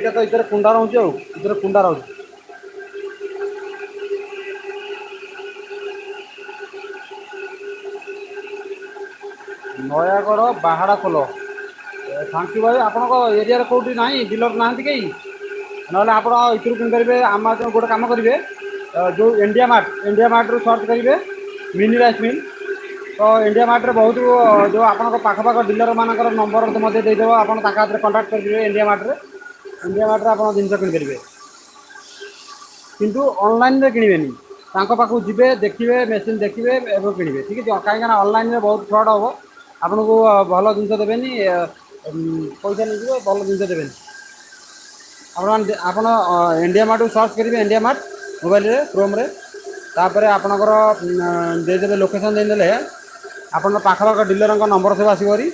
ଏଇଟା ତ ଏଥିରେ କୁଣ୍ଡା ରହୁଛି ଆଉ ଏଥିରେ କୁଣ୍ଡା ରହୁଛି। ନୟାଗଡ଼ ବାହାଡ଼ା ପୋଲ। ଥାଙ୍କି ଭାଇ ଆପଣଙ୍କ ଏରିଆରେ କେଉଁଠି ନାହିଁ ଡିଲର ନାହାନ୍ତି କେହି? ନହେଲେ ଆପଣ ଏଥିରୁ କିଣିପାରିବେ ଆମାଜନ୍ ଗୋଟେ କାମ କରିବେ ଯେଉଁ ଇଣ୍ଡିଆ ମାର୍ଟରୁ ସର୍ଚ୍ଚ କରିବେ ମିନି ରାଇସ୍ ମିଲ୍। ତ ଇଣ୍ଡିଆ ମାର୍ଟରେ ବହୁତ ଯେଉଁ ଆପଣଙ୍କ ପାଖପାଖ ଡିଲର ମାନଙ୍କର ନମ୍ବର ମଧ୍ୟ ଦେଇଦେବ ଆପଣ ତାଙ୍କ ହାତରେ କଣ୍ଟାକ୍ଟ କରିପାରିବେ ଇଣ୍ଡିଆ ମାର୍ଟରେ। ଇଣ୍ଡିଆ ମାର୍ଟରେ ଆପଣ ଜିନିଷ କିଣିପାରିବେ କିନ୍ତୁ ଅନଲାଇନରେ କିଣିବେନି। ତାଙ୍କ ପାଖକୁ ଯିବେ ଦେଖିବେ ମେସିନ୍ ଦେଖିବେ ଏବଂ କିଣିବେ ଠିକ୍ ଅଛି କାହିଁକିନା ଅନଲାଇନରେ ବହୁତ ଫ୍ରଡ଼୍ ହେବ। ଆପଣଙ୍କୁ ଭଲ ଜିନିଷ ଦେବେନି ପଇସା ନେଇଯିବେ ଭଲ ଜିନିଷ ଦେବେନି। ଆପଣ ଇଣ୍ଡିଆ ମାର୍ଟକୁ ସର୍ଚ୍ଚ କରିବେ ଇଣ୍ଡିଆ ମାର୍ଟ ମୋବାଇଲରେ କ୍ରୋମରେ ତାପରେ ଆପଣଙ୍କର ଦେଇଦେବେ ଲୋକେସନ୍ ଦେଇଦେଲେ ଆପଣଙ୍କ ପାଖପାଖ ଡିଲରଙ୍କ ନମ୍ବର ସବୁ ଆସିବ ହେରି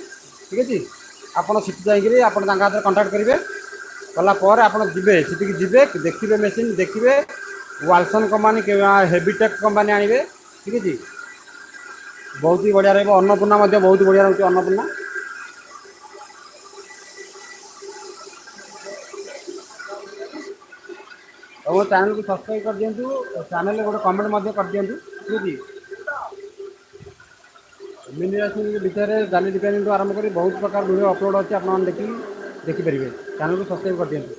ଠିକ୍ ଅଛି। ଆପଣ ସେଠି ଯାଇକରି ଆପଣ ତାଙ୍କ ହାତରେ କଣ୍ଟାକ୍ଟ କରିବେ। କଲା ପରେ ଆପଣ ଯିବେ ସେଠିକି ଯିବେ ଦେଖିବେ ମେସିନ୍ ଦେଖିବେ ୱାଲସନ୍ କମ୍ପାନୀ କିମ୍ବା ହେଭିଟେକ୍ କମ୍ପାନୀ ଆଣିବେ ଠିକ୍ ଅଛି। ବହୁତ ହି ବଢ଼ିଆ ରହିବ। ଅନ୍ନପୂର୍ଣ୍ଣା ମଧ୍ୟ ବହୁତ ବଢ଼ିଆ ରହୁଛି ଅନ୍ନପୂର୍ଣ୍ଣା। ଆଉ ମୋ ଚ୍ୟାନେଲକୁ ସବସ୍କ୍ରାଇବ୍ କରିଦିଅନ୍ତୁ। ଚ୍ୟାନେଲରେ ଗୋଟେ କମେଣ୍ଟ ମଧ୍ୟ କରିଦିଅନ୍ତୁ ଠିକ୍ ଅଛି। ମିନି ରାଇସ୍ ମିଲ୍ ବିଷୟରେ ଡାଲି ଡିଜାଇନଠୁ ଆରମ୍ଭ କରି ବହୁତ ପ୍ରକାର ଭିଡ଼ିଓ ଅପଲୋଡ଼ ଅଛି ଆପଣମାନେ ଦେଖିପାରିବେ। ଚ୍ୟାନେଲକୁ ସବସ୍କ୍ରାଇବ୍ କରିଦିଅନ୍ତୁ।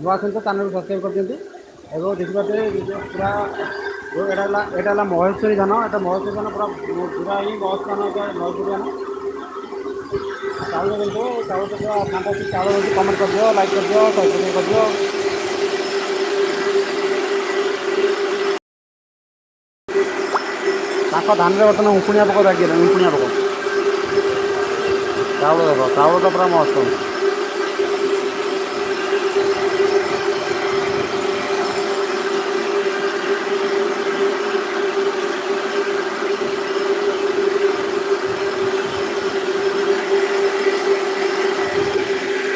ନୂଆ ଅଛନ୍ତି ତ ଚ୍ୟାନେଲକୁ ସବସ୍କ୍ରାଇବ୍ କରିଦିଅନ୍ତୁ। ଏବଂ ଦେଖିପାରୁଥିବେ ପୁରା ଏଇଟା ହେଲା ମହେଶ୍ୱରୀ ଧାନ। ଏଇଟା ମହେଶ୍ୱରୀ ଧାନ ପୁରା ହିଁ ବସ୍ ଧାନ ଏଇଟା ମହେଶ୍ୱରୀ ଧାନ। ଚାଉଳ ଦେଇଦେବ ଚାଉଳ ଫାଣ୍ଟାଷ୍ଟିକ୍ ଚାଉଳ ହେଉଛି କମେଣ୍ଟ କରିଦିଅ ଲାଇକ୍ କରିଦିଅ ସବସ୍କ୍ରାଇବ୍ କରିଦିଅ। ତାଙ୍କ ଧାନରେ ବର୍ତ୍ତମାନ ଉଙ୍କୁଣିଆ ପୋକ ଲାଗିଗଲାଣି ଉଙ୍କୁଣିଆ ପୋକ। ଚାଉଳ ଦେଖ ଚାଉଳଟା ପୁରା ମସ୍ତ।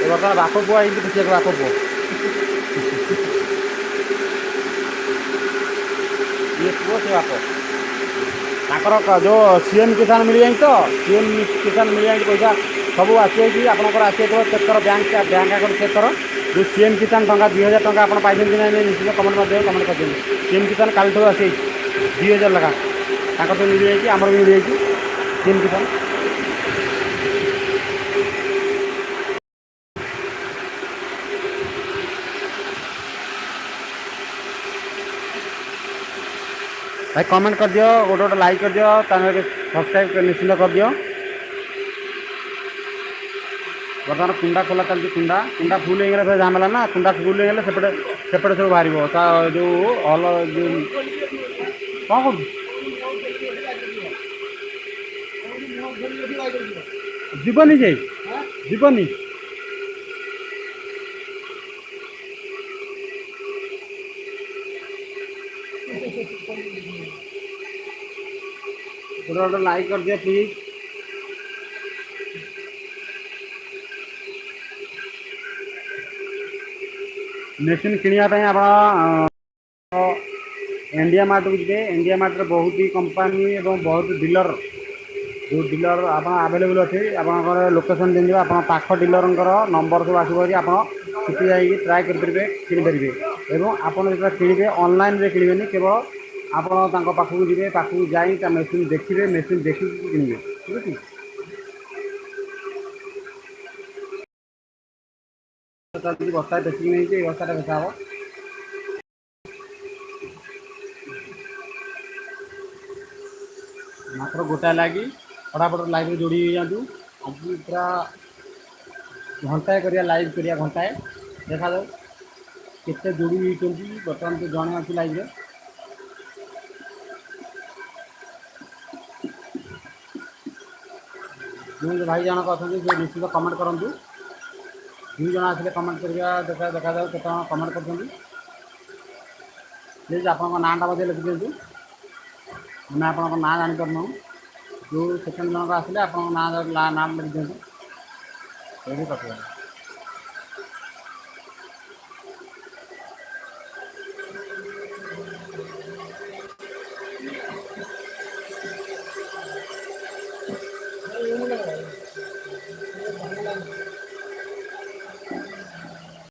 ଏ ବର୍ତ୍ତମାନ ବାପ ପୁଅ ଆଇଛି ଦେଖିବାକୁ ବାପ ପୁଅ। ଇଏ ପୁଅ ସେ ବାପ। ତାଙ୍କର ଯେଉଁ ସିଏମ୍ କିଷାନ ମିଳିଯାଇଛି ତ ସିଏମ୍ କିଷାନ ମିଳିଯାଇଛି ପଇସା ସବୁ ଆସିଯାଇଛି ଆପଣଙ୍କର ଆସିଯାଇଥିବ ଚେକ୍ କର ବ୍ୟାଙ୍କ ଆକାଉଣ୍ଟ ଚେକ୍ କର। ଯେଉଁ ସିଏମ୍ କିଷାନ ଟଙ୍କା 2000 ଟଙ୍କା ଆପଣ ପାଇଛନ୍ତି କି ନାହିଁ ନିଶ୍ଚିତ କମେଣ୍ଟ ମାଧ୍ୟମରେ କମେଣ୍ଟ କରିଦିଅନ୍ତୁ। ସିଏମ୍ କିଷାନ କାଲିଠୁ ଆସିଯାଇଛି 2000 ଲେଖା ତାଙ୍କର ତ ମିଳିଯାଇଛି ଆମର ବି ମିଳିଯାଇଛି ସିଏମ୍ କିଷାନ। ଭାଇ କମେଣ୍ଟ କରିଦିଅ ଗୋଟେ ଗୋଟେ ଲାଇକ୍ କରିଦିଅ ଚ୍ୟାନେଲକୁ ସବସ୍କ୍ରାଇବ୍ ନିଶ୍ଚିନ୍ତ କରିଦିଅ। ବର୍ତ୍ତମାନ କୁଣ୍ଡା ଖୋଲା ଚାଲିଛି କୁଣ୍ଡା ଫୁଲ୍ ହେଇଗଲେ ଫେରେ ଝାମେଲା ନା କୁଣ୍ଡା ଫୁଲ୍ ହେଇଗଲେ ସେପଟେ ସବୁ ବାହାରିବ ତା ଯେଉଁ ଯେଉଁ କ'ଣ କରୁଛୁ ଯିବନି ଯେ ଯିବନି। ଗୋଟେ ଗୋଟେ ଲାଇକ୍ କରିଦିଅ ପ୍ଲିଜ୍। ମେସିନ୍ କିଣିବା ପାଇଁ ଆପଣ ଇଣ୍ଡିଆ ମାର୍ଟକୁ ଯିବେ। ଇଣ୍ଡିଆ ମାର୍ଟରେ ବହୁତ କମ୍ପାନୀ ଏବଂ ବହୁତ ଡିଲର ଯେଉଁ ଡିଲର ଆପଣ ଆଭେଲେବୁଲ୍ ଅଛି ଆପଣଙ୍କର ଲୋକେସନ୍ ଦେଇଦେବେ ଆପଣ ପାଖ ଡିଲରଙ୍କର ନମ୍ବର ସବୁ ଆସିବ ଯଦି ଆପଣ ସେଠି ଯାଇକି ଟ୍ରାଏ କରିପାରିବେ କିଣିପାରିବେ। ଏବଂ ଆପଣ ଯେତେବେଳେ କିଣିବେ ଅନଲାଇନ୍ରେ କିଣିବେନି କେବଳ ଆପଣ ତାଙ୍କ ପାଖକୁ ଯିବେ ପାଖକୁ ଯାଇ ତା ମେସିନ୍ ଦେଖିବେ ମେସିନ୍ ଦେଖିକି କିଣିବେ ଠିକ୍ ଅଛି। ବସ୍ତା ଦେଖିକି ନେଇଛି ଏଇ ବସ୍ତାଟା ବେଚା ହେବ। ମାତ୍ର ଗୋଟାଏ ଲାଗି ଫଟାଫଟ ଲାଇଭ୍ରେ ଯୋଡ଼ି ହେଇଯାଆନ୍ତୁ। ଆଜି ପୁରା ଘଣ୍ଟାଏ କରିବା ଲାଇଭ୍ କରିବା ଘଣ୍ଟାଏ ଦେଖାଯାଉ କେତେ ଯୋଡ଼ି ହେଇଛନ୍ତି। ବର୍ତ୍ତମାନ ତ ଜଣେ ଅଛି ଲାଇଭ୍ରେ। ଯେଉଁ ଭାଇ ଜଣକ ଅଛନ୍ତି ସେ ନିଶ୍ଚିତ କମେଣ୍ଟ କରନ୍ତୁ। 2 ଜଣ ଆସିଲେ କମେଣ୍ଟ କରିବା ଦେଖାଯାଉ କେତେ ଜଣ କମେଣ୍ଟ କରୁଛନ୍ତି। ପ୍ଲିଜ୍ ଆପଣଙ୍କ ନାଁଟା ମଧ୍ୟ ଲେଖିଦିଅନ୍ତୁ। ଆମେ ଆପଣଙ୍କ ନାଁ ଜାଣିପାରୁନାହୁଁ। ଯେଉଁ ସେକେଣ୍ଡ ଜଣକ ଆସିଲେ ଆପଣଙ୍କ ନାଁ ଲେଖିଦିଅନ୍ତୁ। ଏଇଠି କଥା